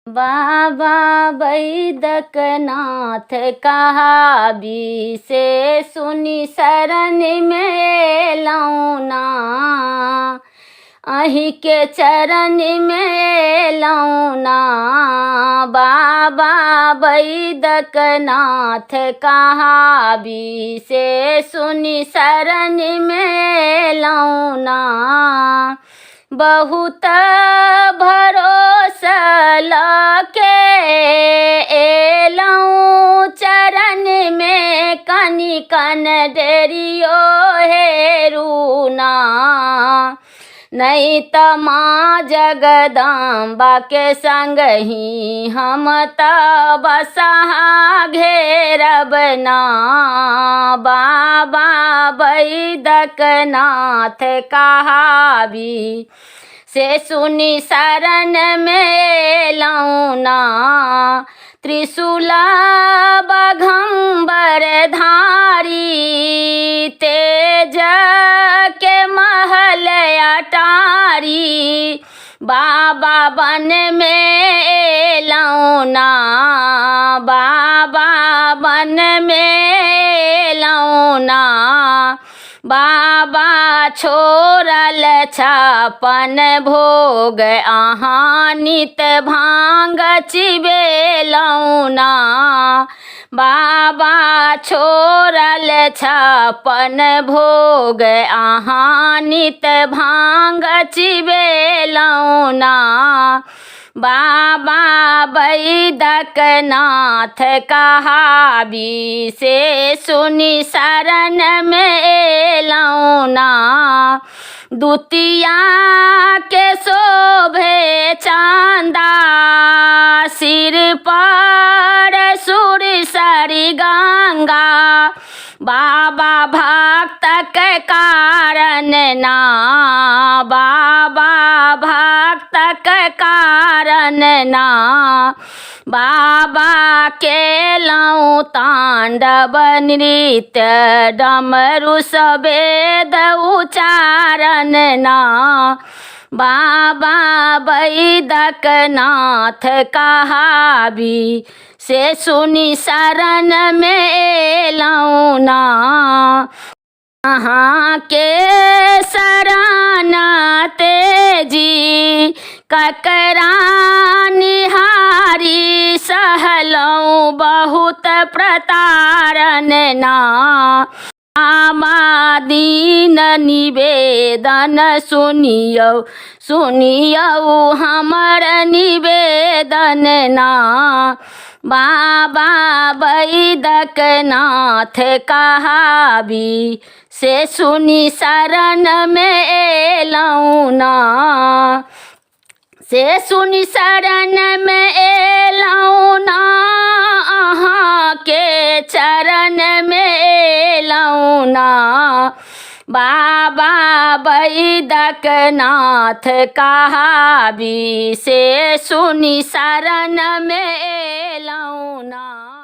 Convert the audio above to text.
बाबा बैद्यनाथ कहा भी से सुनी शरण में लौना, अहि के चरण में लौना। बाबा बैद्यनाथ कहा भी से सुनी शरण में लौना, बहुत भरोसा लके एलौं चरण में, कनि कन डेरियो हेरुना। नहीं त माँ जगदम्बा के संग ही हम त बसहा घेरब ना। बाबा बैद्यनाथ कहा भी से सुनी शरण में लौना, त्रिशूल बघंबर धारी, तेज के महल अटारी। बाबा बन में लौना, बाबा बन में लौना। बाबा छोड़ल छापन भोग, अहाँ नित भांग चिबे लौना। बाबा छोड़ल छापन भोग, अहाँ नित भांग चिबे लौना। बाबा बैद्यनाथ कहा भी से सुनी शरण में लौना, दुतिया के शोभे चांदा, सिर पर सुरसरी गंगा। बाबा भक्त के कारण ना, बाबा भक्त के कारण ना। बाबा के लौ तांडव नृत्य, डमरू सवेद उच्चारण ना। बाबा बैद्यनाथ कहा भी से सुनी शरण में लौना, अहाँ के शरण तेजी ककरा निहारी, सहलौं बहुत प्रतारन ना। आमा दीन निवेदन सुनियौ, सुनियौ हमर निवेदन ना। बाबा बैद्यनाथ कहा भी से सुनी शरण में लौना, से सुनी शरण में लौना। अहाँ के चरण में लौना, बाबा बैद्यनाथ कहा भी से सुनी शरण में लौना।